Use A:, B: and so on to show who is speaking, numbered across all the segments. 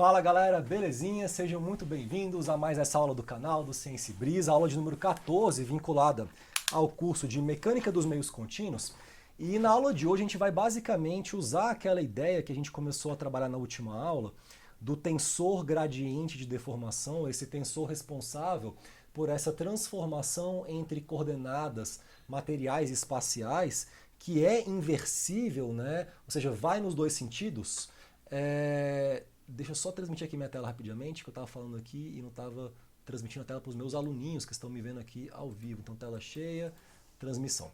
A: Fala galera, belezinha? Sejam muito bem-vindos a mais essa aula do canal do Ciência e Brisa, aula de número 14, vinculada ao curso de Mecânica dos Meios Contínuos. E na aula de hoje a gente vai basicamente usar aquela ideia que a gente começou a trabalhar na última aula, do tensor gradiente de deformação, esse tensor responsável por essa transformação entre coordenadas materiais e espaciais, que é inversível, né? Ou seja, vai nos dois sentidos. Deixa eu só transmitir aqui minha tela rapidamente, que eu estava falando aqui e não estava transmitindo a tela para os meus aluninhos que estão me vendo aqui ao vivo. Então, tela cheia, transmissão.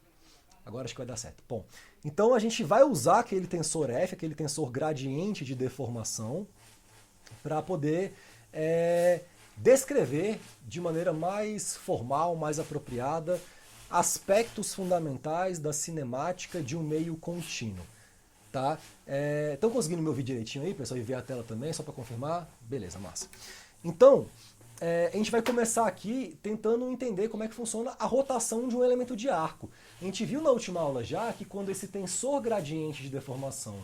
A: Agora acho que vai dar certo. Bom, então a gente vai usar aquele tensor F, aquele tensor gradiente de deformação, para poder descrever de maneira mais formal, mais apropriada, aspectos fundamentais da cinemática de um meio contínuo. Tá? Estão conseguindo me ouvir direitinho aí, pessoal? E ver a tela também, só para confirmar? Beleza, massa. Então, a gente vai começar aqui tentando entender como é que funciona a rotação de um elemento de arco. A gente viu na última aula já que quando esse tensor gradiente de deformação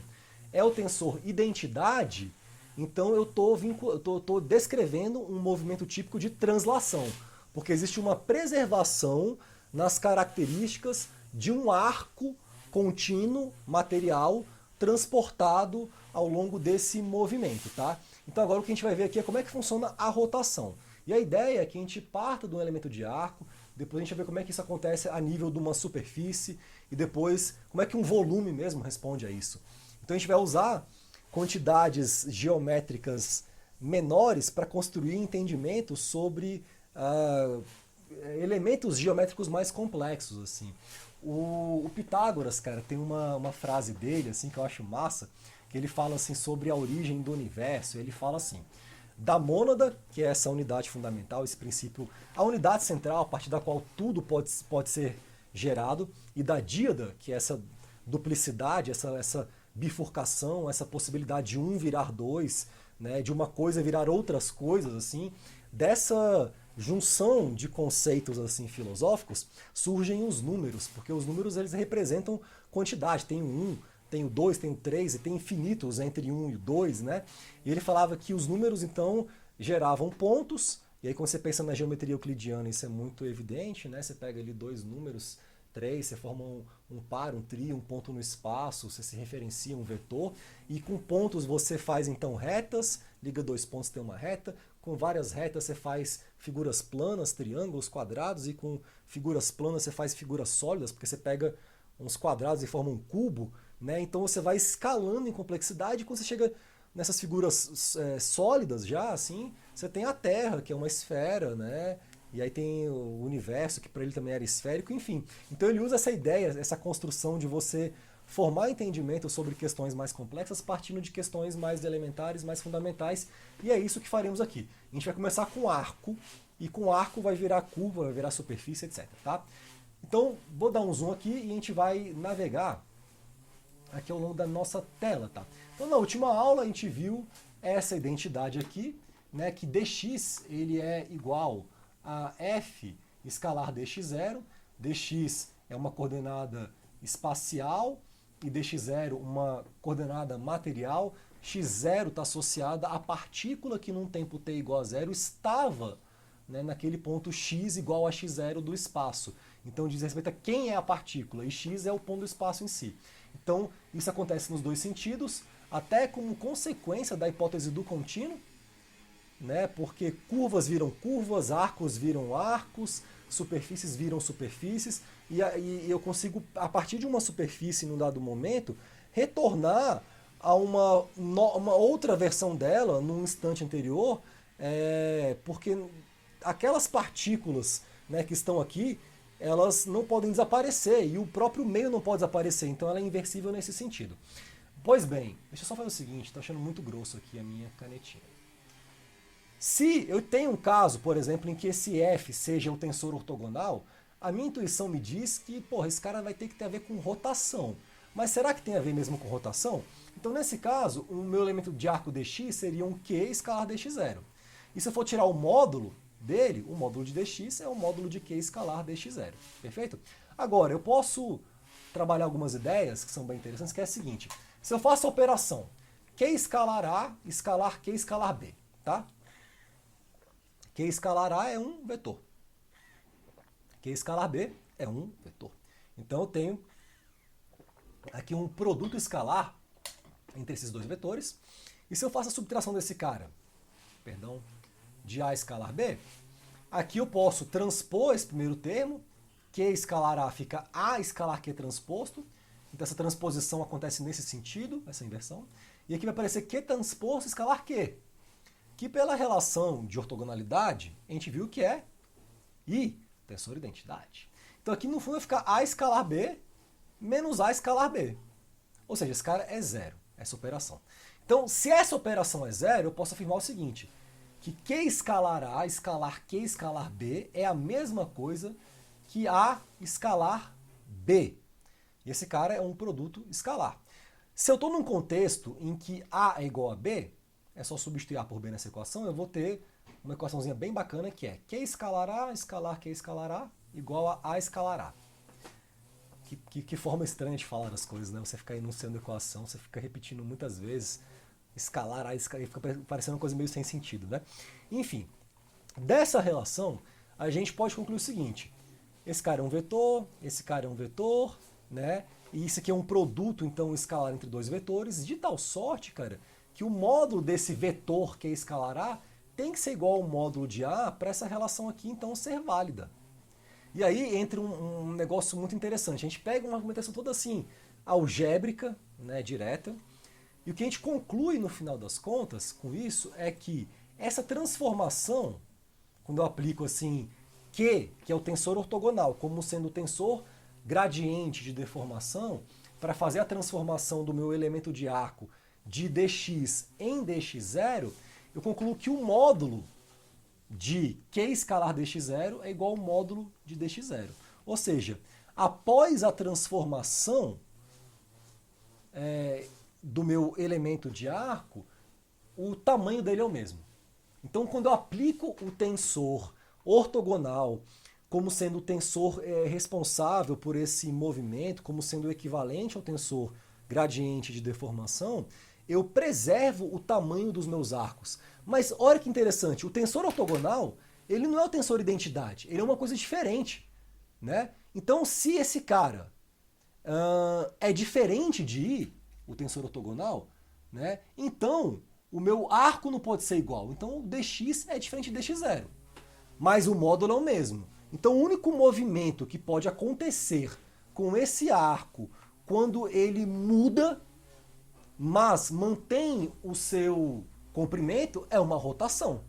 A: é o tensor identidade, então eu estou descrevendo um movimento típico de translação, porque existe uma preservação nas características de um arco contínuo material transportado ao longo desse movimento, tá? Então agora o que a gente vai ver aqui é como é que funciona a rotação. E a ideia é que a gente parta de um elemento de arco, depois a gente vai ver como é que isso acontece a nível de uma superfície, e depois como é que um volume mesmo responde a isso. Então a gente vai usar quantidades geométricas menores para construir entendimento sobre elementos geométricos mais complexos, assim. O Pitágoras, cara, tem uma frase dele, assim, que eu acho massa, que ele fala, assim, sobre a origem do universo. Ele fala assim: da mônada, que é essa unidade fundamental, esse princípio, a unidade central, a partir da qual tudo pode ser gerado, e da díada, que é essa duplicidade, essa bifurcação, essa possibilidade de um virar dois, né, de uma coisa virar outras coisas, assim, dessa junção de conceitos assim filosóficos, surgem os números, porque os números eles representam quantidade, tem o 1, tem o 2, tem o 3 e tem infinitos entre 1 e o 2, né? E ele falava que os números então geravam pontos, e aí quando você pensa na geometria euclidiana isso é muito evidente, né? Você pega ali dois números, 3, você forma um par, um trio, um ponto no espaço, você se referencia um vetor, e com pontos você faz então retas, liga dois pontos tem uma reta, com várias retas você faz figuras planas, triângulos, quadrados, e com figuras planas você faz figuras sólidas, porque você pega uns quadrados e forma um cubo, né? Então você vai escalando em complexidade, e quando você chega nessas figuras sólidas já, assim, você tem a Terra, que é uma esfera, né? E aí tem o universo, que para ele também era esférico, enfim. Então ele usa essa ideia, essa construção de você formar entendimento sobre questões mais complexas partindo de questões mais elementares, mais fundamentais, e é isso que faremos aqui. A gente vai começar com arco, e com arco vai virar curva, vai virar superfície, etc. Tá? Então vou dar um zoom aqui e a gente vai navegar aqui ao longo da nossa tela. Tá? Então na última aula a gente viu essa identidade aqui, né, que dx ele é igual a f escalar dx0, dx é uma coordenada espacial e dx0 uma coordenada material, x0 está associada à partícula que num tempo t igual a zero estava, né, naquele ponto x igual a x0 do espaço. Então diz respeito a quem é a partícula, e x é o ponto do espaço em si. Então isso acontece nos dois sentidos, até como consequência da hipótese do contínuo, né, porque curvas viram curvas, arcos viram arcos, superfícies viram superfícies, e eu consigo, a partir de uma superfície num dado momento, retornar a uma outra versão dela num instante anterior, porque aquelas partículas, né, que estão aqui, elas não podem desaparecer, e o próprio meio não pode desaparecer, então ela é inversível nesse sentido. Pois bem, deixa eu só fazer o seguinte, estou achando muito grosso aqui a minha canetinha. Se eu tenho um caso, por exemplo, em que esse f seja o tensor ortogonal, a minha intuição me diz que, porra, esse cara vai ter que ter a ver com rotação. Mas será que tem a ver mesmo com rotação? Então, nesse caso, o meu elemento de arco dx seria um q escalar dx0. E se eu for tirar o módulo dele, o módulo de dx é o módulo de q escalar dx0. Perfeito? Agora, eu posso trabalhar algumas ideias que são bem interessantes, que é a seguinte. Se eu faço a operação Q escalar A, escalar Q escalar B, tá? Q escalar A é um vetor. Q escalar B é um vetor. Então eu tenho aqui um produto escalar entre esses dois vetores. E se eu faço a subtração desse cara, perdão, de A escalar B, aqui eu posso transpor esse primeiro termo, Q escalar A fica A escalar Q transposto, então essa transposição acontece nesse sentido, essa inversão, e aqui vai aparecer Q transposto escalar Q, que pela relação de ortogonalidade, a gente viu que é I, tensor identidade. Então aqui no fundo vai ficar A escalar B menos A escalar B, ou seja, esse cara é zero, essa operação. Então, se essa operação é zero, eu posso afirmar o seguinte, que Q escalar A escalar Q escalar B é a mesma coisa que A escalar B. E esse cara é um produto escalar. Se eu estou num contexto em que A é igual a B, é só substituir A por B nessa equação, eu vou ter uma equaçãozinha bem bacana que é Q escalar A escalar Q escalar A igual a escalar A. Que forma estranha de falar as coisas, né? Você fica enunciando a equação, você fica repetindo muitas vezes, escalar A, fica parecendo uma coisa meio sem sentido, né? Enfim, dessa relação, a gente pode concluir o seguinte, esse cara é um vetor, esse cara é um vetor, né? E isso aqui é um produto, então, escalar entre dois vetores, de tal sorte, cara, que o módulo desse vetor que é escalar A tem que ser igual ao módulo de A para essa relação aqui, então, ser válida. E aí entra um negócio muito interessante. A gente pega uma argumentação toda assim, algébrica, né, direta, e o que a gente conclui no final das contas com isso é que essa transformação, quando eu aplico assim Q, que é o tensor ortogonal, como sendo o tensor gradiente de deformação, para fazer a transformação do meu elemento de arco de dx em dx0, eu concluo que o módulo de Q escalar dx0 é igual ao módulo de dx0. Ou seja, após a transformação do meu elemento de arco, o tamanho dele é o mesmo. Então, quando eu aplico o tensor ortogonal como sendo o tensor responsável por esse movimento, como sendo o equivalente ao tensor gradiente de deformação, eu preservo o tamanho dos meus arcos. Mas olha que interessante, o tensor ortogonal, ele não é o tensor identidade, ele é uma coisa diferente, né? Então, se esse cara é diferente de I, o tensor ortogonal, né? Então o meu arco não pode ser igual. Então o dx é diferente de dx0, mas o módulo é o mesmo. Então o único movimento que pode acontecer com esse arco quando ele muda, mas mantém o seu comprimento, é uma rotação.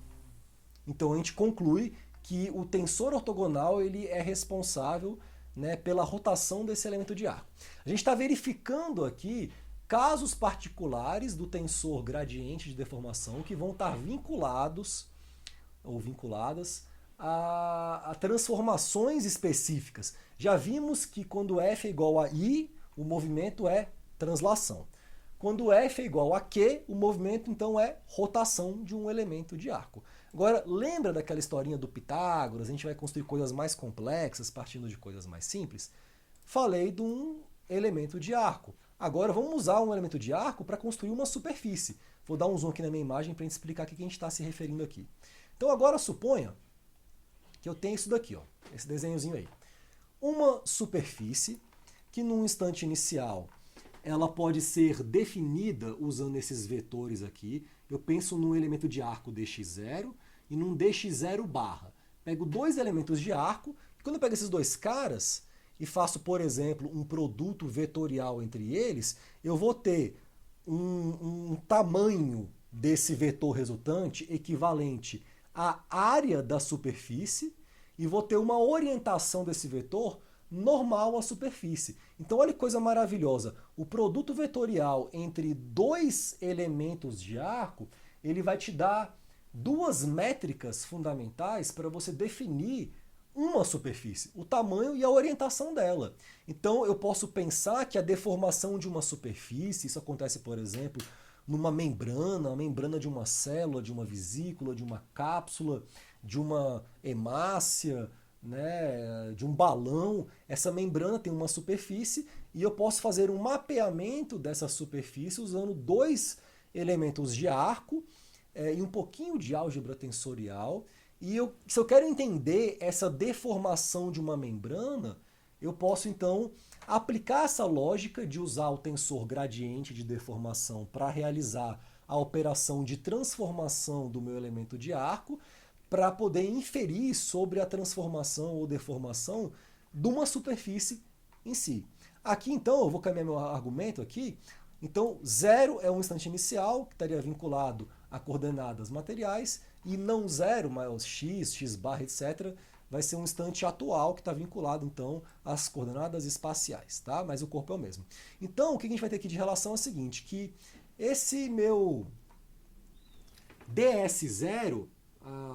A: Então a gente conclui que o tensor ortogonal ele é responsável, né, pela rotação desse elemento de arco. A gente está verificando aqui casos particulares do tensor gradiente de deformação que vão estar vinculados ou vinculadas a transformações específicas. Já vimos que quando F é igual a I, o movimento é translação. Quando F é igual a Q, o movimento então é rotação de um elemento de arco. Agora, lembra daquela historinha do Pitágoras? A gente vai construir coisas mais complexas partindo de coisas mais simples? Falei de um elemento de arco. Agora vamos usar um elemento de arco para construir uma superfície. Vou dar um zoom aqui na minha imagem para explicar a que a gente está se referindo aqui. Então agora suponha que eu tenho isso daqui, ó, esse desenhozinho aí. Uma superfície que num instante inicial ela pode ser definida usando esses vetores aqui. Eu penso num elemento de arco dx0 e num dx0 barra. Pego dois elementos de arco e quando eu pego esses dois caras e faço, por exemplo, um produto vetorial entre eles, eu vou ter um tamanho desse vetor resultante equivalente à área da superfície e vou ter uma orientação desse vetor normal à superfície. Então olha que coisa maravilhosa. O produto vetorial entre dois elementos de arco, ele vai te dar duas métricas fundamentais para você definir uma superfície, o tamanho e a orientação dela. Então eu posso pensar que a deformação de uma superfície, isso acontece, por exemplo, numa membrana, a membrana de uma célula, de uma vesícula, de uma cápsula, de uma hemácia, né, de um balão. Essa membrana tem uma superfície e eu posso fazer um mapeamento dessa superfície usando dois elementos de arco e um pouquinho de álgebra tensorial. E se eu quero entender essa deformação de uma membrana, eu posso então aplicar essa lógica de usar o tensor gradiente de deformação para realizar a operação de transformação do meu elemento de arco, para poder inferir sobre a transformação ou deformação de uma superfície em si. Aqui então, eu vou caminhar meu argumento aqui. Então, 0 é um instante inicial, que estaria vinculado a coordenadas materiais, e não 0, mas x, x barra, etc., vai ser um instante atual, que está vinculado, então, às coordenadas espaciais, tá? Mas o corpo é o mesmo. Então, o que a gente vai ter aqui de relação é o seguinte, que esse meu ds0,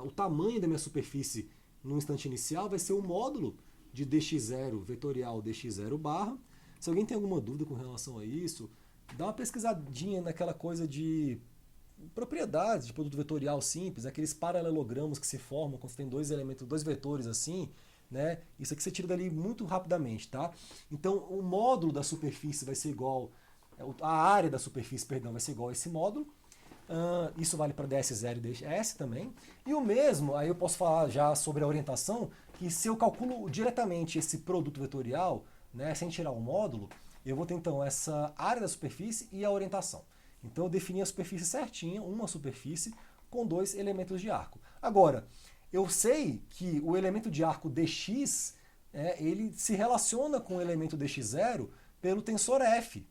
A: o tamanho da minha superfície no instante inicial, vai ser o módulo de dx0 vetorial dx0 barra. Se alguém tem alguma dúvida com relação a isso, dá uma pesquisadinha naquela coisa de propriedades de produto vetorial simples, aqueles paralelogramos que se formam quando você tem dois elementos, dois vetores assim, né? Isso aqui você tira dali muito rapidamente, tá? Então, o módulo da superfície vai ser igual, a área da superfície, perdão, vai ser igual a esse módulo. Isso vale para ds0 e ds também. E o mesmo, aí eu posso falar já sobre a orientação, que se eu calculo diretamente esse produto vetorial, né, sem tirar o módulo, eu vou ter então essa área da superfície e a orientação. Então eu defini a superfície certinha, uma superfície com dois elementos de arco. Agora, eu sei que o elemento de arco dx, ele se relaciona com o elemento dx0 pelo tensor F.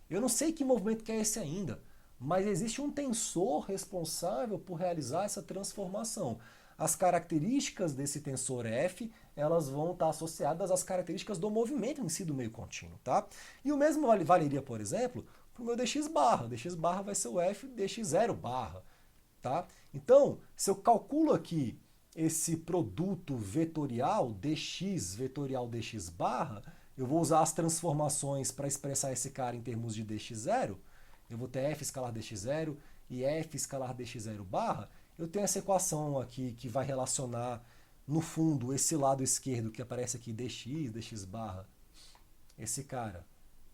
A: Eu não sei que movimento que é esse ainda, mas existe um tensor responsável por realizar essa transformação. As características desse tensor F, elas vão estar associadas às características do movimento em si do meio contínuo, tá? E o mesmo valeria, por exemplo, para o meu dx barra. Dx barra vai ser o F dx0 barra, tá? Então, se eu calculo aqui esse produto vetorial, dx vetorial dx barra, eu vou usar as transformações para expressar esse cara em termos de dx0, eu vou ter f escalar dx0 e f escalar dx0 barra, eu tenho essa equação aqui que vai relacionar, no fundo, esse lado esquerdo que aparece aqui, dx barra, esse cara,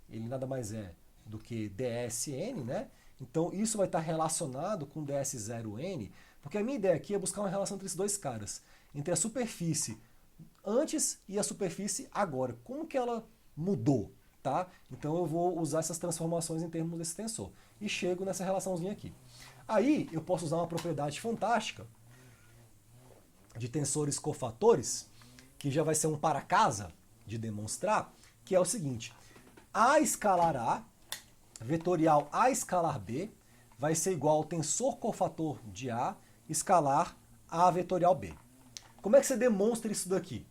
A: ele nada mais é do que dsn, né? Então isso vai estar relacionado com ds0n, porque a minha ideia aqui é buscar uma relação entre esses dois caras, entre a superfície antes e a superfície agora. Como que ela mudou? Tá? Então eu vou usar essas transformações em termos desse tensor. E chego nessa relaçãozinha aqui. Aí eu posso usar uma propriedade fantástica de tensores cofatores, que já vai ser um para casa de demonstrar, que é o seguinte. A escalar A, vetorial A escalar B, vai ser igual ao tensor cofator de A escalar A vetorial B. Como é que você demonstra isso daqui?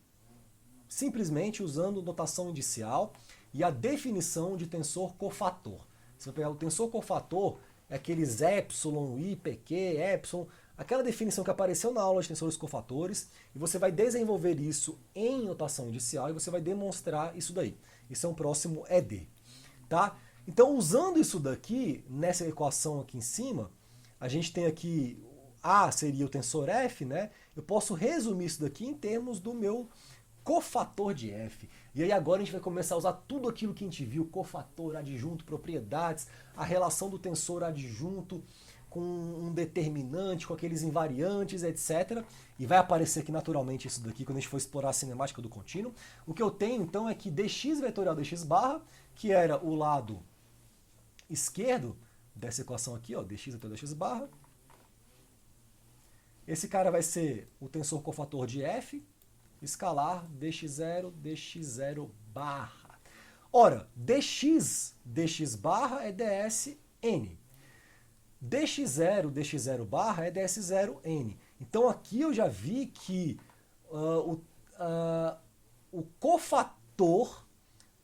A: Simplesmente usando notação indicial e a definição de tensor cofator. Se você pegar o tensor cofator, é aqueles epsilon, i, pq, epsilon, aquela definição que apareceu na aula de tensores cofatores, e você vai desenvolver isso em notação indicial e você vai demonstrar isso daí. Isso é um próximo ED. Tá? Então, usando isso daqui, nessa equação aqui em cima, a gente tem aqui, A seria o tensor F, né? Eu posso resumir isso daqui em termos do meu cofator de F. E aí agora a gente vai começar a usar tudo aquilo que a gente viu, cofator, adjunto, propriedades, a relação do tensor adjunto com um determinante, com aqueles invariantes, etc. E vai aparecer aqui naturalmente isso daqui quando a gente for explorar a cinemática do contínuo. O que eu tenho então é que dx vetorial dx barra, que era o lado esquerdo dessa equação aqui, ó, dx vetorial dx barra. Esse cara vai ser o tensor cofator de F, escalar dx0, dx0 barra. Ora, dx barra é dsn. dx0, dx0 barra é ds0n. Então aqui eu já vi que o cofator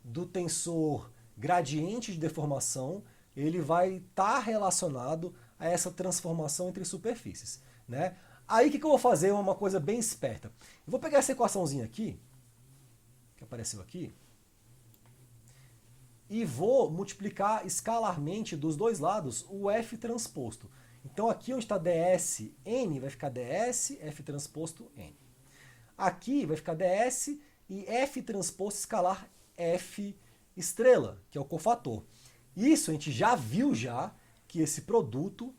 A: do tensor gradiente de deformação, ele vai estar relacionado a essa transformação entre superfícies, né? Aí o que eu vou fazer? Uma coisa bem esperta. Eu vou pegar essa equaçãozinha aqui, que apareceu aqui, e vou multiplicar escalarmente dos dois lados o F transposto. Então aqui onde está dsn vai ficar ds, F transposto n. Aqui vai ficar ds e F transposto escalar F estrela, que é o cofator. Isso a gente já viu já que esse produto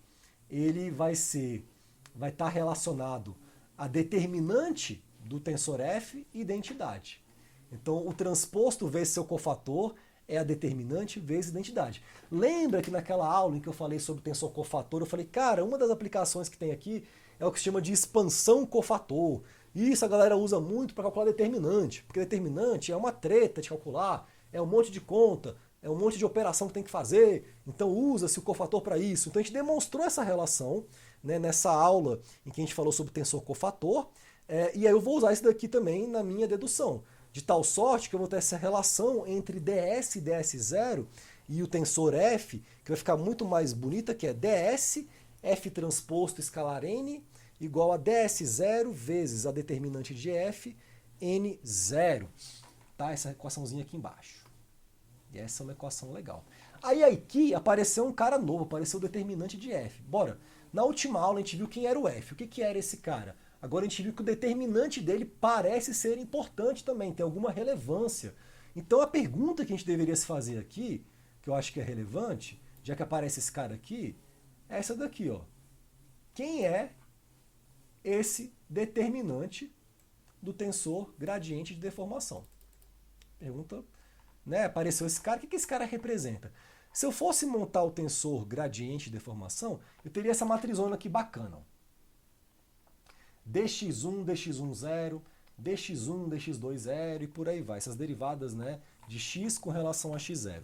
A: ele vai estar relacionado a determinante do tensor F e identidade. Então, o transposto vezes seu cofator é a determinante vezes identidade. Lembra que naquela aula em que eu falei sobre tensor cofator, eu falei, cara, uma das aplicações que tem aqui é o que se chama de expansão cofator. Isso a galera usa muito para calcular determinante, porque determinante é uma treta de calcular, é um monte de conta, é um monte de operação que tem que fazer, então usa-se o cofator para isso. Então a gente demonstrou essa relação, né, nessa aula em que a gente falou sobre tensor cofator, e aí eu vou usar isso daqui também na minha dedução, de tal sorte que eu vou ter essa relação entre ds e ds0 e o tensor f, que vai ficar muito mais bonita, que é ds, f transposto escalar n, igual a ds0 vezes a determinante de f, n0. Tá? Essa equaçãozinha aqui embaixo. E essa é uma equação legal. Aí aqui apareceu um cara novo, apareceu o determinante de f. Bora. Na última aula a gente viu quem era o f. O que era esse cara? Agora a gente viu que o determinante dele parece ser importante também, tem alguma relevância. Então a pergunta que a gente deveria se fazer aqui, que eu acho que é relevante, já que aparece esse cara aqui, é essa daqui, ó. Quem é esse determinante do tensor gradiente de deformação? Pergunta, né? Apareceu esse cara, o que esse cara representa? Se eu fosse montar o tensor gradiente de deformação, eu teria essa matrizona aqui bacana, ó. dx1, dx1, 0, dx1, dx2, 0 e por aí vai. Essas derivadas, né, de x com relação a x0.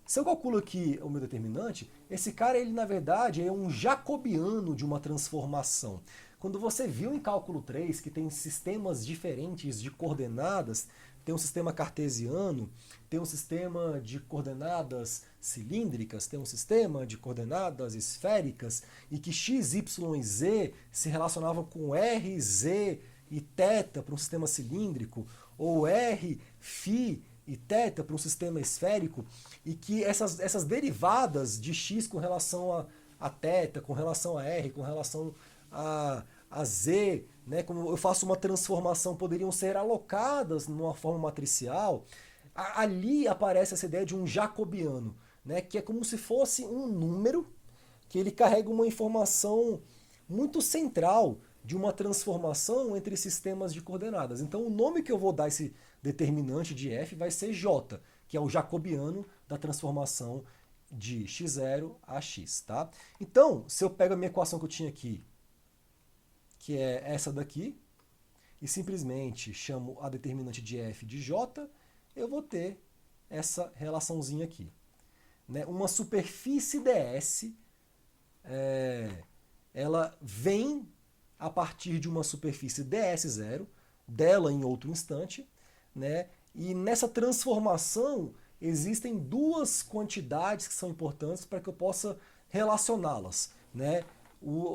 A: Se eu calculo aqui o meu determinante, esse cara, ele na verdade é um jacobiano de uma transformação. Quando você viu em cálculo 3 que tem sistemas diferentes de coordenadas, tem um sistema cartesiano, tem um sistema de coordenadas cilíndricas, tem um sistema de coordenadas esféricas, e que x, y e z se relacionavam com r, z e θ para um sistema cilíndrico, ou r, φ e θ para um sistema esférico, e que essas derivadas de x com relação a θ, com relação a r, com relação a z, né, como eu faço uma transformação, poderiam ser alocadas numa forma matricial. Ali aparece essa ideia de um jacobiano, né, que é como se fosse um número que ele carrega uma informação muito central de uma transformação entre sistemas de coordenadas. Então o nome que eu vou dar a esse determinante de f vai ser j, que é o jacobiano da transformação de x0 a x. Tá? Então, se eu pego a minha equação que eu tinha aqui, que é essa daqui, e simplesmente chamo a determinante de f de j, eu vou ter essa relaçãozinha aqui. Né? Uma superfície ds, ela vem a partir de uma superfície ds0, dela em outro instante, né? E nessa transformação existem duas quantidades que são importantes para que eu possa relacioná-las, né?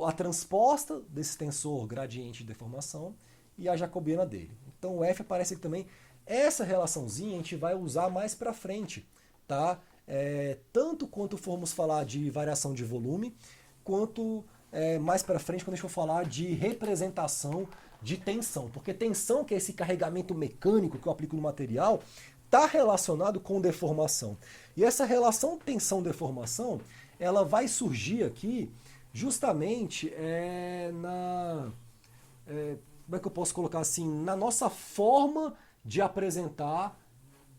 A: A transposta desse tensor gradiente de deformação e a jacobiana dele. Então o f aparece aqui também. Essa relaçãozinha a gente vai usar mais para frente, tá? Tanto quanto formos falar de variação de volume, quanto mais para frente quando a gente for falar de representação de tensão. Porque tensão, que é esse carregamento mecânico que eu aplico no material, está relacionado com deformação. E essa relação tensão-deformação, ela vai surgir aqui justamente como é que eu posso colocar assim, na nossa forma de apresentar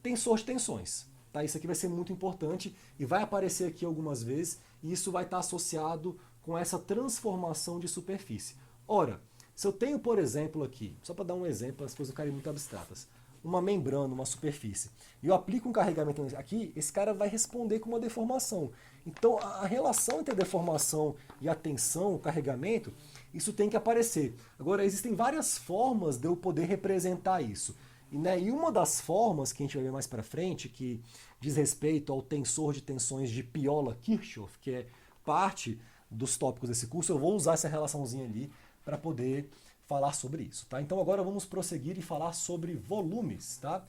A: tensor de tensões. Tá? Isso aqui vai ser muito importante e vai aparecer aqui algumas vezes, e isso vai estar associado com essa transformação de superfície. Ora, se eu tenho, por exemplo, aqui, só para dar um exemplo, as coisas ficarem muito abstratas, uma membrana, uma superfície, e eu aplico um carregamento aqui, esse cara vai responder com uma deformação. Então, a relação entre a deformação e a tensão, o carregamento, isso tem que aparecer. Agora, existem várias formas de eu poder representar isso. E uma das formas que a gente vai ver mais para frente, que diz respeito ao tensor de tensões de Piola-Kirchhoff, que é parte dos tópicos desse curso, eu vou usar essa relaçãozinha ali para poder falar sobre isso. Tá? Então agora vamos prosseguir e falar sobre volumes. Tá?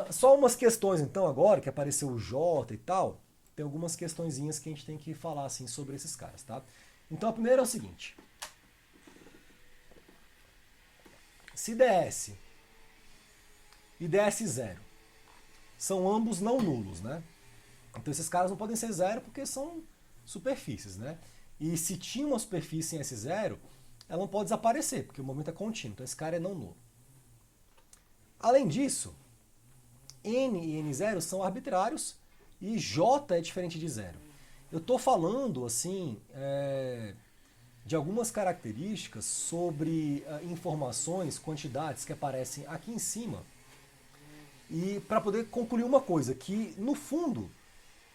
A: Só umas questões então agora, que apareceu o J e tal, tem algumas questõezinhas que a gente tem que falar assim, sobre esses caras. Tá? Então a primeira é o seguinte. Se ds e ds0 são ambos não nulos, né? Então esses caras não podem ser zero porque são superfícies, né? E se tinha uma superfície em S0, ela não pode desaparecer, porque o movimento é contínuo, então esse cara é não nulo. Além disso, N e N0 são arbitrários e J é diferente de zero. Eu estou falando, assim, de algumas características sobre informações, quantidades que aparecem aqui em cima, e para poder concluir uma coisa, que no fundo,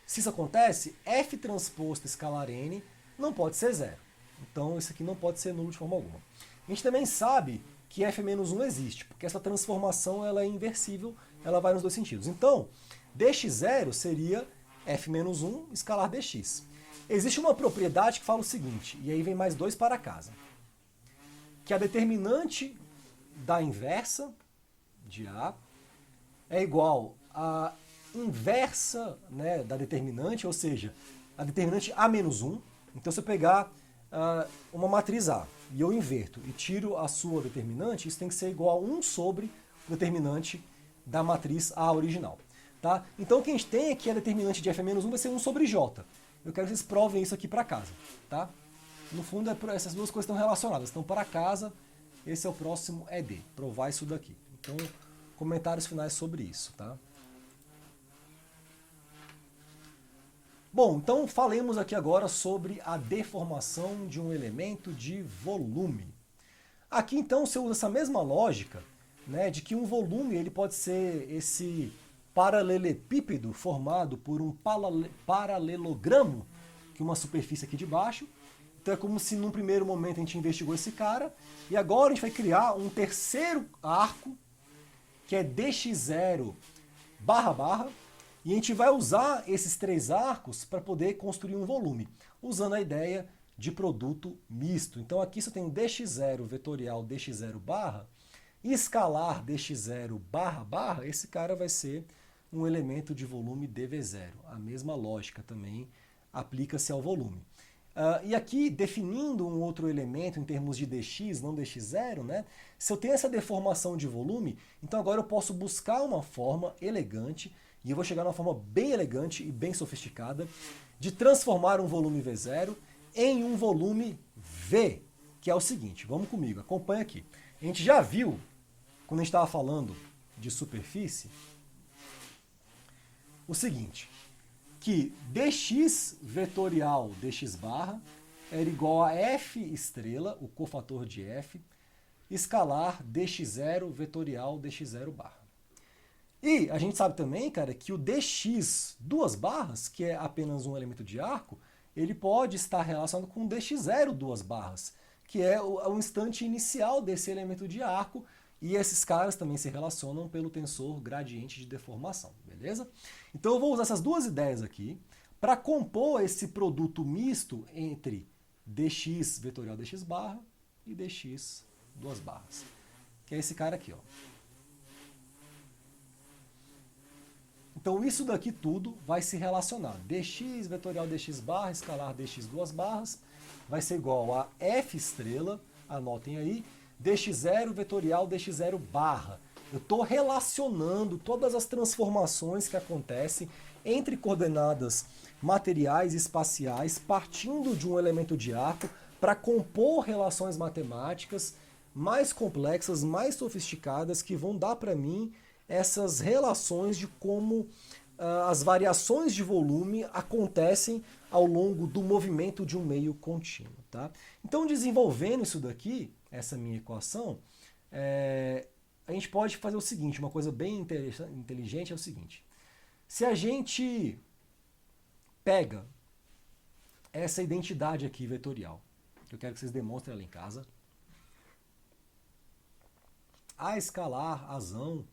A: se isso acontece, F transposto escalar N não pode ser zero. Então isso aqui não pode ser nulo de forma alguma. A gente também sabe que F-1 existe, porque essa transformação ela é inversível, ela vai nos dois sentidos. Então, dx0 seria F-1 escalar dx. Existe uma propriedade que fala o seguinte, e aí vem mais dois para casa, que a determinante da inversa de A é igual à inversa, né, da determinante, ou seja, a determinante A-1. Então, se eu pegar uma matriz A e eu inverto e tiro a sua determinante, isso tem que ser igual a 1 sobre o determinante da matriz A original. Tá? Então, o que a gente tem é que a determinante de F-1 vai ser 1 sobre J. Eu quero que vocês provem isso aqui para casa. Tá? No fundo, essas duas coisas estão relacionadas. Então, para casa, esse é o próximo ED. Provar isso daqui. Então, comentários finais sobre isso. Tá? Bom, então falemos aqui agora sobre a deformação de um elemento de volume. Aqui, então, você usa essa mesma lógica, né, de que um volume ele pode ser esse paralelepípedo formado por um paralelogramo, que é uma superfície aqui de baixo. Então é como se num primeiro momento a gente investigou esse cara, e agora a gente vai criar um terceiro arco, que é dx0 barra barra, e a gente vai usar esses três arcos para poder construir um volume, usando a ideia de produto misto. Então aqui você tem dx0 vetorial dx0 barra, e escalar dx0 barra barra, esse cara vai ser um elemento de volume dv0. A mesma lógica também aplica-se ao volume. E aqui, definindo um outro elemento em termos de dx, não dx0, né? Se eu tenho essa deformação de volume, então agora eu posso buscar uma forma elegante, e eu vou chegar numa forma bem elegante e bem sofisticada, de transformar um volume V0 em um volume V, que é o seguinte, vamos comigo, acompanha aqui. A gente já viu, quando a gente estava falando de superfície, o seguinte, que dx vetorial dx barra era igual a f estrela, o cofator de f, escalar dx0 vetorial dx0 barra. E a gente sabe também, cara, que o dx duas barras, que é apenas um elemento de arco, ele pode estar relacionado com o dx0 duas barras, que é o instante inicial desse elemento de arco, e esses caras também se relacionam pelo tensor gradiente de deformação, beleza? Então eu vou usar essas duas ideias aqui para compor esse produto misto entre dx vetorial dx barra e dx duas barras, que é esse cara aqui, ó. Então isso daqui tudo vai se relacionar. dx vetorial dx barra, escalar dx duas barras, vai ser igual a f estrela, anotem aí, dx0 vetorial dx0 barra. Eu estou relacionando todas as transformações que acontecem entre coordenadas materiais e espaciais, partindo de um elemento de arco, para compor relações matemáticas mais complexas, mais sofisticadas, que vão dar para mim essas relações de como as variações de volume acontecem ao longo do movimento de um meio contínuo. Tá? Então, desenvolvendo isso daqui, essa minha equação, a gente pode fazer o seguinte, uma coisa bem inteligente é o seguinte. Se a gente pega essa identidade aqui vetorial, que eu quero que vocês demonstrem ela em casa, A escalar azão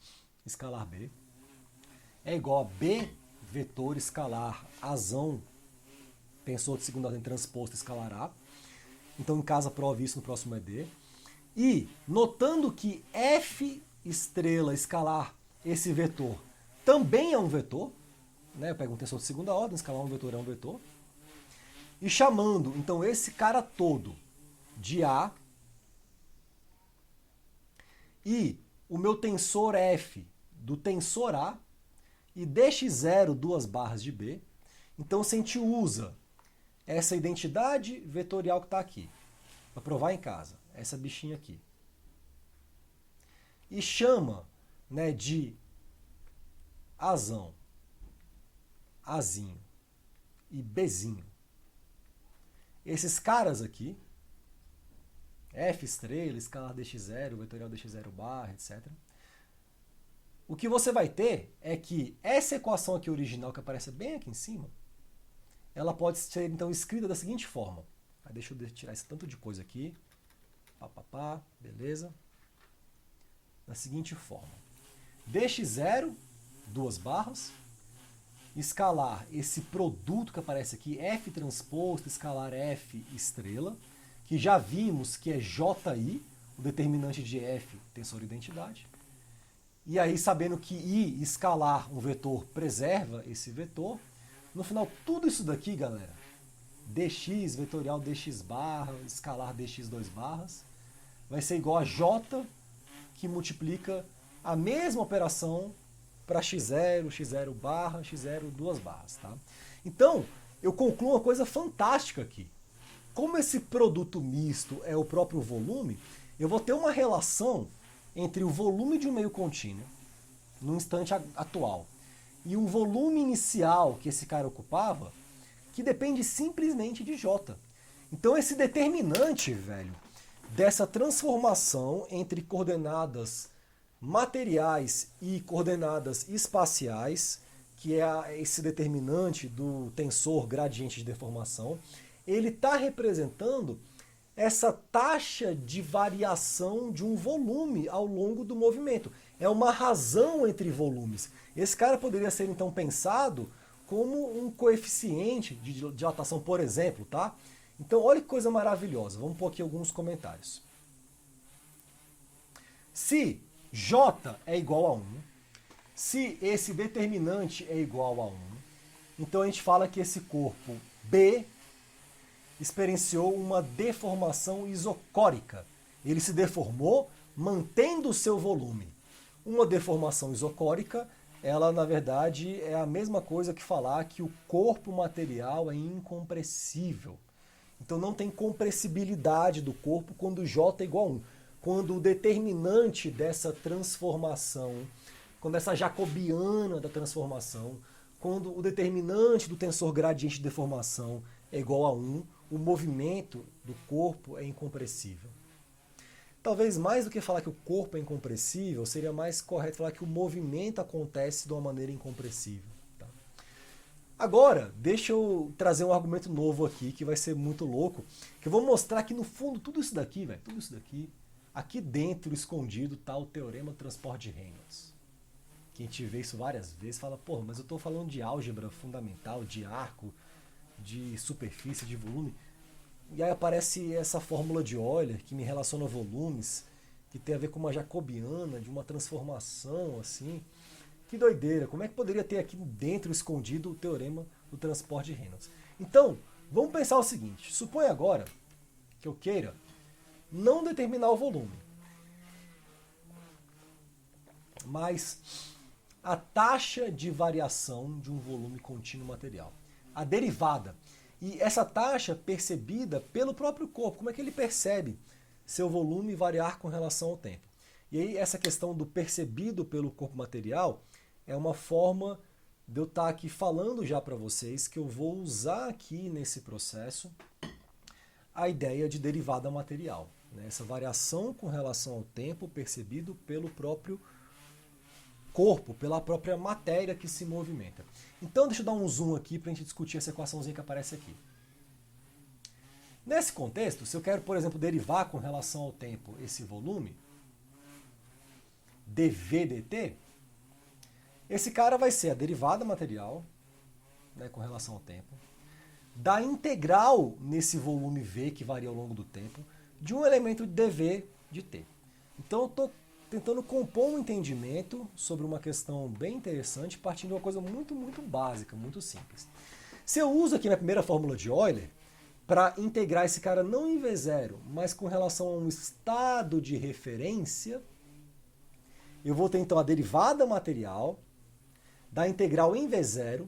A: escalar B é igual a B vetor escalar azão tensor de segunda ordem transposto escalar A. Então em casa prove isso no próximo ED. E notando que F estrela escalar esse vetor também é um vetor, né? Eu pego um tensor de segunda ordem, escalar um vetor é um vetor, e chamando então esse cara todo de A, e o meu tensor F do tensor A, e dx0 duas barras de B. Então se a gente usa essa identidade vetorial que está aqui, para provar em casa, essa bichinha aqui. E chama, né, de Azão, Azinho e Bzinho. Esses caras aqui, F estrela, escalar dx0, vetorial dx0 barra, etc. O que você vai ter é que essa equação aqui original, que aparece bem aqui em cima, ela pode ser então escrita da seguinte forma. Deixa eu tirar esse tanto de coisa aqui. Beleza. Da seguinte forma. dx0, duas barras, escalar esse produto que aparece aqui, F transposto, escalar F estrela, que já vimos que é JI, o determinante de F, tensor identidade. E aí, sabendo que I, escalar um vetor, preserva esse vetor, no final, tudo isso daqui, galera, dx, vetorial dx barra, escalar dx2 barras, vai ser igual a J, que multiplica a mesma operação para x0, x0 barra, x0, duas barras. Tá? Então, eu concluo uma coisa fantástica aqui. Como esse produto misto é o próprio volume, eu vou ter uma relação entre o volume de um meio contínuo, no instante atual, e um volume inicial que esse cara ocupava, que depende simplesmente de J. Então esse determinante, velho, dessa transformação entre coordenadas materiais e coordenadas espaciais, que é esse determinante do tensor gradiente de deformação, ele está representando essa taxa de variação de um volume ao longo do movimento. É uma razão entre volumes. Esse cara poderia ser então pensado como um coeficiente de dilatação, por exemplo, tá? Então olha que coisa maravilhosa. Vamos pôr aqui alguns comentários. Se J é igual a 1, se esse determinante é igual a 1, então a gente fala que esse corpo B experienciou uma deformação isocórica. Ele se deformou mantendo o seu volume. Uma deformação isocórica, ela na verdade é a mesma coisa que falar que o corpo material é incompressível. Então não tem compressibilidade do corpo quando J é igual a 1. Quando o determinante dessa transformação, quando essa jacobiana da transformação, quando o determinante do tensor gradiente de deformação é igual a 1, o movimento do corpo é incompressível. Talvez mais do que falar que o corpo é incompressível, seria mais correto falar que o movimento acontece de uma maneira incompressível. Tá? Agora, deixa eu trazer um argumento novo aqui, que vai ser muito louco, que eu vou mostrar que no fundo tudo isso daqui, velho, tudo isso daqui, aqui dentro, escondido, está o teorema do transporte de Reynolds. Que a gente vê isso várias vezes, fala, porra, mas eu estou falando de álgebra fundamental, de arco, de superfície, de volume. E aí aparece essa fórmula de Euler, que me relaciona volumes, que tem a ver com uma jacobiana, de uma transformação, assim. Que doideira, como é que poderia ter aqui dentro, escondido, o teorema do transporte de Reynolds? Então, vamos pensar o seguinte, supõe agora que eu queira não determinar o volume, mas a taxa de variação de um volume contínuo material, a derivada. E essa taxa percebida pelo próprio corpo, como é que ele percebe seu volume variar com relação ao tempo. E aí essa questão do percebido pelo corpo material é uma forma de eu estar aqui falando já para vocês que eu vou usar aqui nesse processo a ideia de derivada material. Né? Essa variação com relação ao tempo percebido pelo próprio corpo, pela própria matéria que se movimenta. Então deixa eu dar um zoom aqui para a gente discutir essa equaçãozinha que aparece aqui. Nesse contexto, se eu quero, por exemplo, derivar com relação ao tempo esse volume, dv dt, esse cara vai ser a derivada material, né, com relação ao tempo, da integral nesse volume v, que varia ao longo do tempo, de um elemento de dv de t. Então eu estou tentando compor um entendimento sobre uma questão bem interessante, partindo de uma coisa muito, muito básica, muito simples. Se eu uso aqui minha primeira fórmula de Euler, para integrar esse cara não em V0, mas com relação a um estado de referência, eu vou ter então a derivada material da integral em V0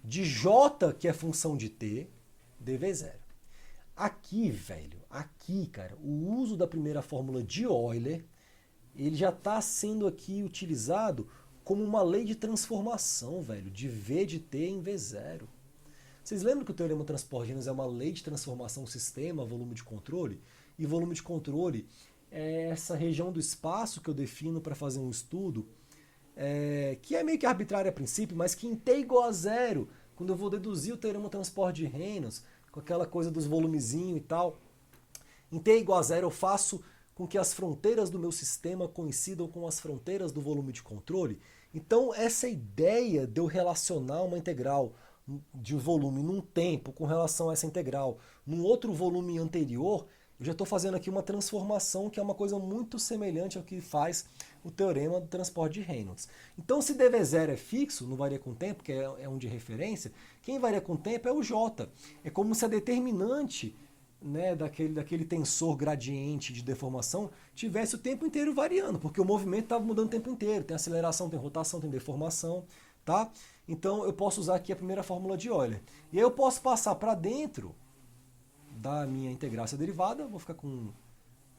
A: de J, que é função de t, dV0. Aqui, velho, aqui, cara, o uso da primeira fórmula de Euler, ele já está sendo aqui utilizado como uma lei de transformação, velho, de V de T em V0. Vocês lembram que o teorema transporte de Reynolds é uma lei de transformação sistema, volume de controle? E volume de controle é essa região do espaço que eu defino para fazer um estudo, que é meio que arbitrário a princípio, mas que em T igual a zero, quando eu vou deduzir o teorema transporte de Reynolds, com aquela coisa dos volumezinhos e tal, em T igual a zero eu faço com que as fronteiras do meu sistema coincidam com as fronteiras do volume de controle. Então essa ideia de eu relacionar uma integral de um volume num tempo com relação a essa integral num outro volume anterior, eu já estou fazendo aqui uma transformação que é uma coisa muito semelhante ao que faz o teorema do transporte de Reynolds. Então se dV0 é fixo, não varia com o tempo, que é um de referência, quem varia com o tempo é o J. É como se a determinante, né, daquele tensor gradiente de deformação tivesse o tempo inteiro variando, porque o movimento estava mudando o tempo inteiro, tem aceleração, tem rotação, tem deformação, tá? Então eu posso usar aqui a primeira fórmula de Euler. E aí eu posso passar para dentro da minha integrácia derivada, vou ficar com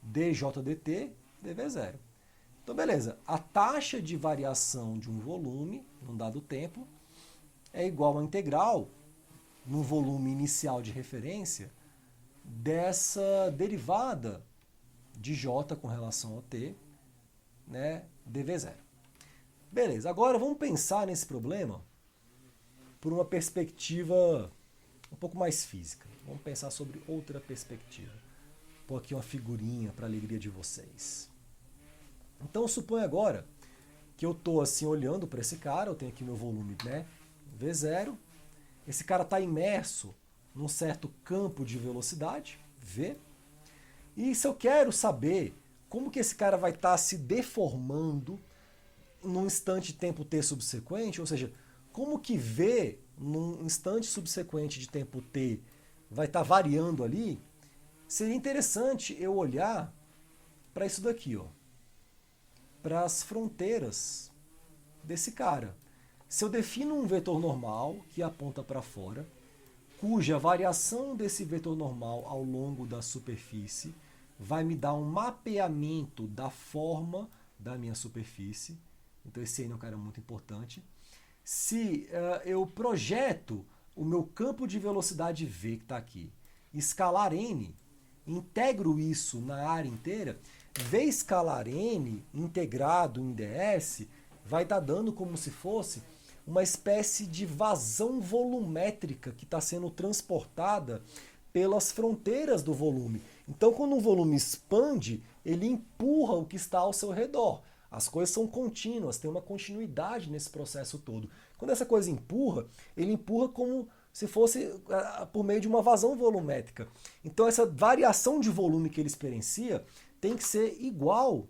A: dj dt dv0. Então beleza, a taxa de variação de um volume num dado tempo é igual à integral no volume inicial de referência dessa derivada de j com relação ao t, né, dv0. Beleza, agora vamos pensar nesse problema por uma perspectiva um pouco mais física. Vamos pensar sobre outra perspectiva. Vou pôr aqui uma figurinha para a alegria de vocês. Então suponha agora que eu estou assim olhando para esse cara, eu tenho aqui meu volume, né, V0, esse cara está imerso num certo campo de velocidade, V, e se eu quero saber como que esse cara vai estar se deformando num instante de tempo t subsequente, ou seja, como que V num instante subsequente de tempo t vai estar variando ali, seria interessante eu olhar para isso daqui, ó, para as fronteiras desse cara. Se eu defino um vetor normal que aponta para fora, cuja variação desse vetor normal ao longo da superfície vai me dar um mapeamento da forma da minha superfície. Então esse aí é um cara muito importante. Se eu projeto o meu campo de velocidade V, que está aqui, escalar n, integro isso na área inteira, V escalar n integrado em ds vai estar dando como se fosse uma espécie de vazão volumétrica que está sendo transportada pelas fronteiras do volume. Então, quando um volume expande, ele empurra o que está ao seu redor. As coisas são contínuas, tem uma continuidade nesse processo todo. Quando essa coisa empurra, ele empurra como se fosse por meio de uma vazão volumétrica. Então, essa variação de volume que ele experiencia tem que ser igual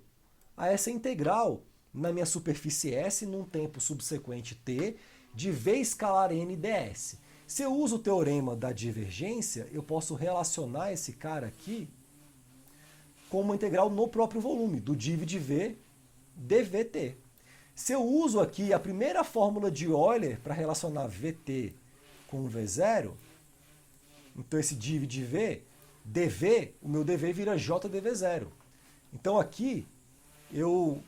A: a essa integral na minha superfície S num tempo subsequente t de V escalar n ds. Se eu uso o teorema da divergência, eu posso relacionar esse cara aqui com uma integral no próprio volume, do div de V dvt. Se eu uso aqui a primeira fórmula de Euler para relacionar Vt com V0, então esse div de V, dv, o meu dv vira j dv0. Então aqui eu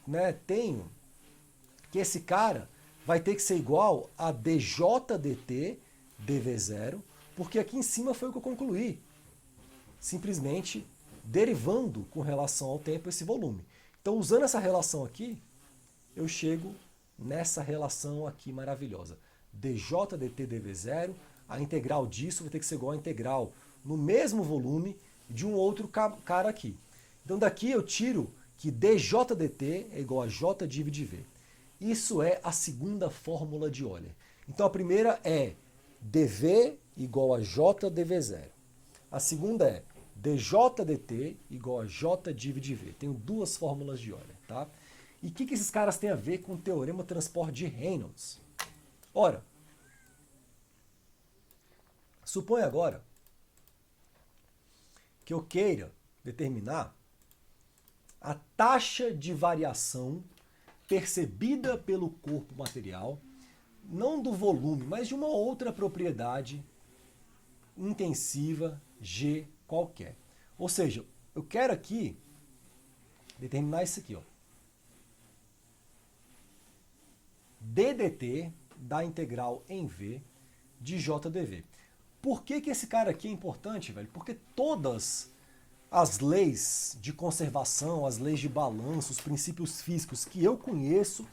A: tenho que esse cara vai ter que ser igual a dj dt dv0, porque aqui em cima foi o que eu concluí, simplesmente derivando com relação ao tempo esse volume. Então, usando essa relação aqui, eu chego nessa relação aqui maravilhosa. dj dt dv0, a integral disso vai ter que ser igual à integral no mesmo volume de um outro cara aqui. Então, daqui eu tiro que dj dt é igual a j div de v. Isso é a segunda fórmula de Euler. Então, a primeira é dv igual a j dv0. A segunda é dj dt igual a j div de v. Tenho duas fórmulas de Euler, tá? E o que esses caras têm a ver com o teorema transporte de Reynolds? Ora, suponha agora que eu queira determinar a taxa de variação percebida pelo corpo material, não do volume, mas de uma outra propriedade intensiva G qualquer. Ou seja, eu quero aqui determinar isso aqui, ó. ddt da integral em V de JdV. Por que esse cara aqui é importante, velho? Porque todas as leis de conservação, as leis de balanço, os princípios físicos que eu conheço,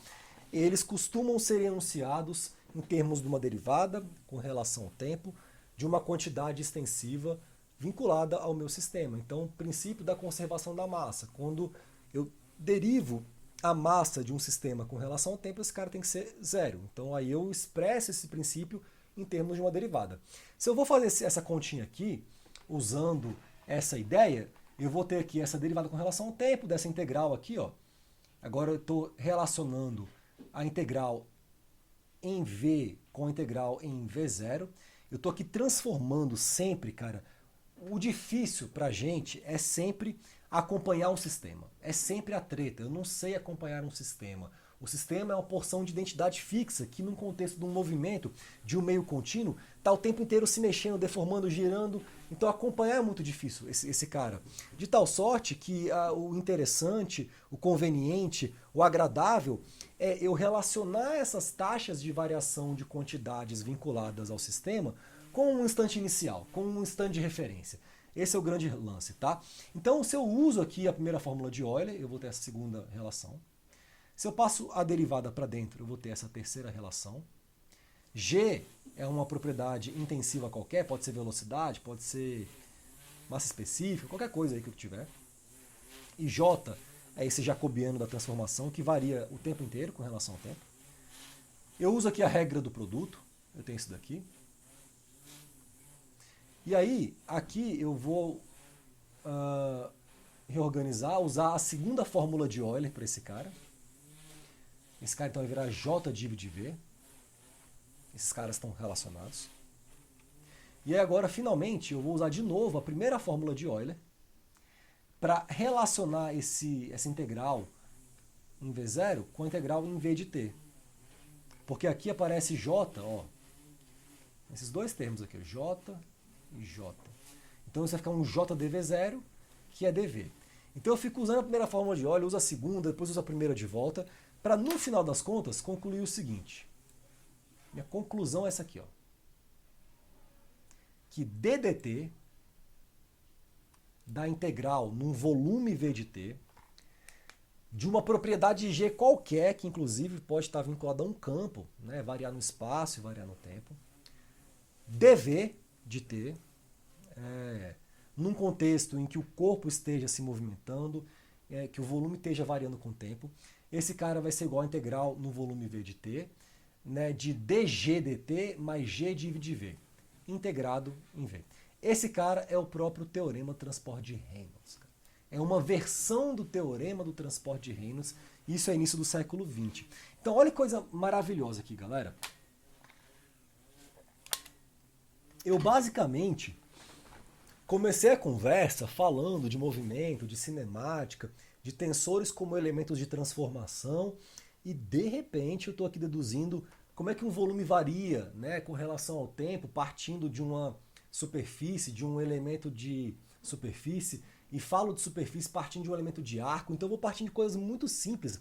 A: eles costumam ser enunciados em termos de uma derivada com relação ao tempo, de uma quantidade extensiva vinculada ao meu sistema. Então, o princípio da conservação da massa. Quando eu derivo a massa de um sistema com relação ao tempo, esse cara tem que ser zero. Então, aí eu expresso esse princípio em termos de uma derivada. Se eu vou fazer essa continha aqui, usando essa ideia, eu vou ter aqui essa derivada com relação ao tempo, dessa integral aqui, ó. Agora eu estou relacionando a integral em V com a integral em V0. Eu estou aqui transformando sempre, cara. O difícil pra gente é sempre acompanhar um sistema. É sempre a treta. Eu não sei acompanhar um sistema. O sistema é uma porção de identidade fixa que, num contexto de um movimento, de um meio contínuo, está o tempo inteiro se mexendo, deformando, girando. Então acompanhar é muito difícil esse cara. De tal sorte que o interessante, o conveniente, o agradável é eu relacionar essas taxas de variação de quantidades vinculadas ao sistema com um instante inicial, com um instante de referência. Esse é o grande lance, tá? Então, se eu uso aqui a primeira fórmula de Euler, eu vou ter essa segunda relação. Se eu passo a derivada para dentro, eu vou ter essa terceira relação. G é uma propriedade intensiva qualquer, pode ser velocidade, pode ser massa específica, qualquer coisa aí que eu tiver. E J é esse jacobiano da transformação que varia o tempo inteiro com relação ao tempo. Eu uso aqui a regra do produto, eu tenho isso daqui. E aí, aqui eu vou reorganizar, usar a segunda fórmula de Euler para esse cara. Esse cara então vai virar J div de V. Esses caras estão relacionados. E aí agora, finalmente, eu vou usar de novo a primeira fórmula de Euler para relacionar essa integral em V0 com a integral em V de t. Porque aqui aparece J, ó, esses dois termos aqui, J e J. Então isso vai ficar um J dV0, que é dV. Então eu fico usando a primeira fórmula de Euler, uso a segunda, depois uso a primeira de volta, para no final das contas concluir o seguinte. Minha conclusão é essa aqui, ó. Que ddt da integral num volume V de t de uma propriedade G qualquer, que inclusive pode estar vinculada a um campo, né, variar no espaço e variar no tempo, dV de t, num contexto em que o corpo esteja se movimentando, que o volume esteja variando com o tempo, esse cara vai ser igual a integral no volume V de t, né, de dg dt mais g div de v, integrado em v. Esse cara é o próprio teorema do transporte de Reynolds. É uma versão do teorema do transporte de Reynolds, isso é início do século XX. Então olha que coisa maravilhosa aqui, galera. Eu basicamente comecei a conversa falando de movimento, de cinemática, de tensores como elementos de transformação, e de repente eu estou aqui deduzindo como é que um volume varia, né, com relação ao tempo, partindo de uma superfície, de um elemento de superfície, e falo de superfície partindo de um elemento de arco. Então eu vou partindo de coisas muito simples,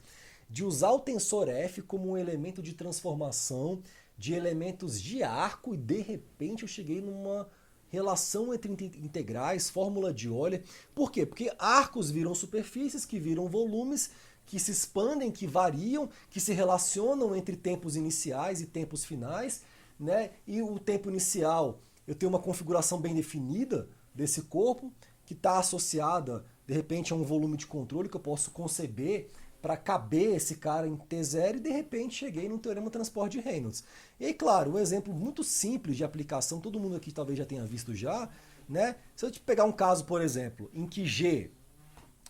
A: de usar o tensor F como um elemento de transformação de elementos de arco, e de repente eu cheguei numa relação entre integrais, fórmula de Euler. Por quê? Porque arcos viram superfícies, que viram volumes, que se expandem, que variam, que se relacionam entre tempos iniciais e tempos finais, né? E o tempo inicial, eu tenho uma configuração bem definida desse corpo, que está associada, de repente, a um volume de controle que eu posso conceber para caber esse cara em T0, e de repente cheguei no teorema do transporte de Reynolds. E aí, claro, um exemplo muito simples de aplicação, todo mundo aqui talvez já tenha visto já, né? Se eu te pegar um caso, por exemplo, em que G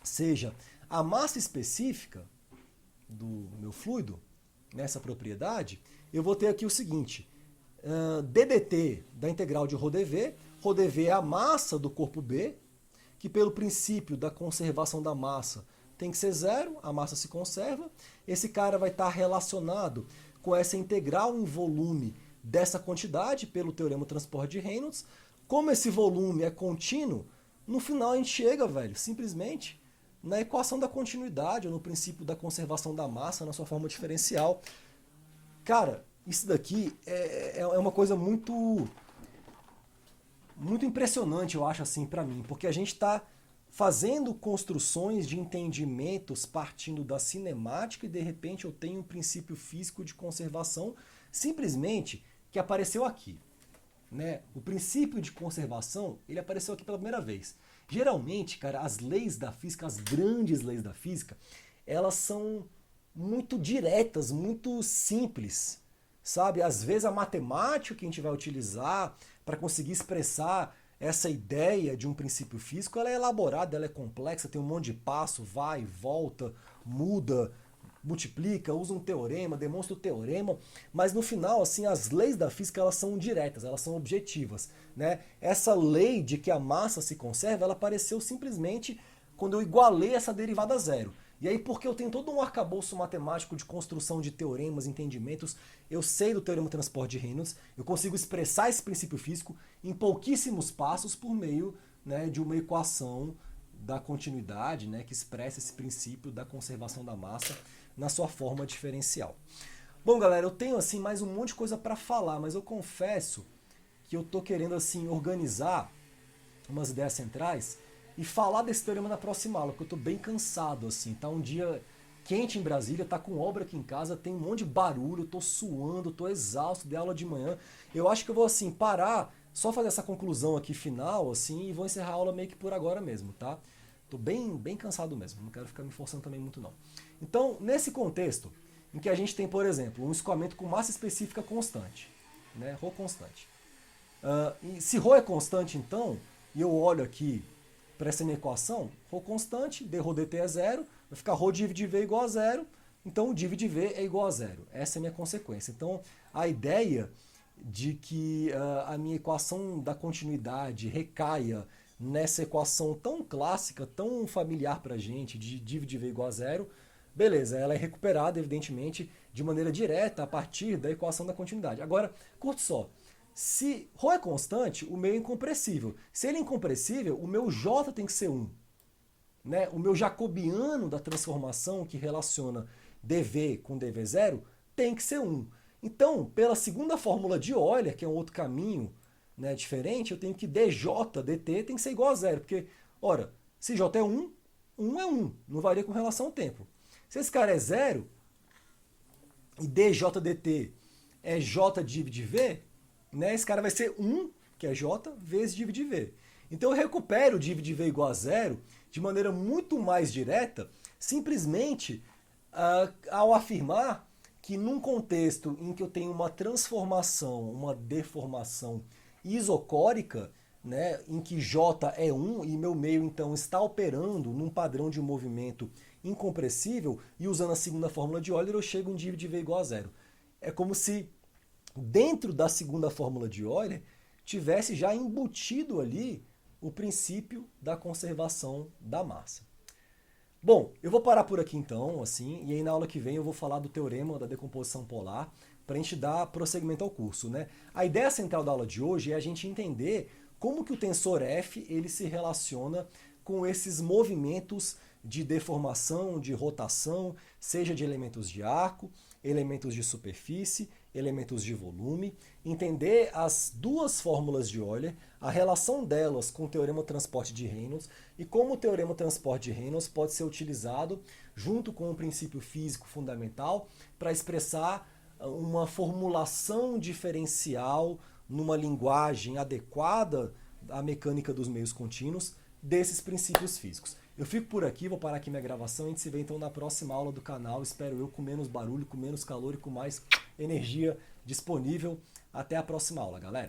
A: seja a massa específica do meu fluido, nessa propriedade, eu vou ter aqui o seguinte, ddt da integral de ρdV, ρdV é a massa do corpo B, que pelo princípio da conservação da massa tem que ser zero, a massa se conserva. Esse cara vai estar relacionado com essa integral em volume dessa quantidade, pelo teorema do transporte de Reynolds, Como esse volume é contínuo, no final a gente chega, velho, simplesmente na equação da continuidade, ou no princípio da conservação da massa na sua forma diferencial. Cara, isso daqui é uma coisa muito impressionante, eu acho, assim, para mim, porque a gente está fazendo construções de entendimentos partindo da cinemática e de repente eu tenho um princípio físico de conservação simplesmente que apareceu aqui. Né? O princípio de conservação, ele apareceu aqui pela primeira vez. Geralmente, cara, as leis da física, as grandes leis da física, elas são muito diretas, muito simples, sabe? Às vezes a matemática que a gente vai utilizar para conseguir expressar essa ideia de um princípio físico, ela é elaborada, ela é complexa, tem um monte de passo, vai, volta, muda, multiplica, usa um teorema, demonstra o teorema, mas no final, assim, as leis da física, elas são diretas, elas são objetivas, né? Essa lei de que a massa se conserva, ela apareceu simplesmente quando eu igualei essa derivada a zero. E aí, porque eu tenho todo um arcabouço matemático de construção de teoremas, entendimentos, eu sei do teorema do transporte de Reynolds, eu consigo expressar esse princípio físico em pouquíssimos passos por meio, né, de uma equação da continuidade, né, que expressa esse princípio da conservação da massa na sua forma diferencial. Bom, galera, eu tenho assim mais um monte de coisa para falar, mas eu confesso que eu tô querendo assim organizar umas ideias centrais e falar desse teorema na próxima aula, porque eu tô bem cansado, assim, tá um dia quente em Brasília, tá com obra aqui em casa, tem um monte de barulho, eu tô suando, tô exausto, dei aula de manhã. Eu acho que eu vou, assim, parar, só fazer essa conclusão aqui final, assim, e vou encerrar a aula meio que por agora mesmo, tá? Tô bem cansado mesmo, não quero ficar me forçando também muito não. Então, nesse contexto, em que a gente tem, por exemplo, um escoamento com massa específica constante, né, ρ constante. E se ρ é constante, então, e eu olho aqui para essa minha equação, ρ constante, dρ dt é zero, vai ficar ρ dividido v igual a zero, então o div de v é igual a zero. Essa é a minha consequência. Então, a ideia de que a minha equação da continuidade recaia nessa equação tão clássica, tão familiar para a gente, de div de v igual a zero, beleza, ela é recuperada, evidentemente, de maneira direta a partir da equação da continuidade. Agora, curte só. Se ρ é constante, o meu é incompressível. Se ele é incompressível, o meu J tem que ser 1. Né? O meu jacobiano da transformação que relaciona dv com dv0 tem que ser 1. Então, pela segunda fórmula de Euler, que é um outro caminho, né, diferente, eu tenho que dj dt tem que ser igual a zero. Porque, ora, se j é 1, 1 é 1. Não varia com relação ao tempo. Se esse cara é 0 e dj dt é j div de v, né, esse cara vai ser 1, que é j, vezes div de v. Então eu recupero o div de v igual a zero de maneira muito mais direta, simplesmente ao afirmar que num contexto em que eu tenho uma transformação, uma deformação isocórica, né, em que j é 1 e meu meio então está operando num padrão de movimento incompressível, e usando a segunda fórmula de Euler eu chego a um div de v igual a zero. É como se dentro da segunda fórmula de Euler tivesse já embutido ali o princípio da conservação da massa. Bom, eu vou parar por aqui então, assim, e aí na aula que vem eu vou falar do teorema da decomposição polar para a gente dar prosseguimento ao curso, né? A ideia central da aula de hoje é a gente entender como que o tensor F ele se relaciona com esses movimentos de deformação, de rotação, seja de elementos de arco, elementos de superfície, elementos de volume, entender as duas fórmulas de Euler, a relação delas com o teorema do transporte de Reynolds e como o teorema do transporte de Reynolds pode ser utilizado junto com o princípio físico fundamental para expressar uma formulação diferencial numa linguagem adequada à mecânica dos meios contínuos desses princípios físicos. Eu fico por aqui, vou parar aqui minha gravação e a gente se vê então na próxima aula do canal, espero eu, com menos barulho, com menos calor e com mais energia disponível. Até a próxima aula, galera!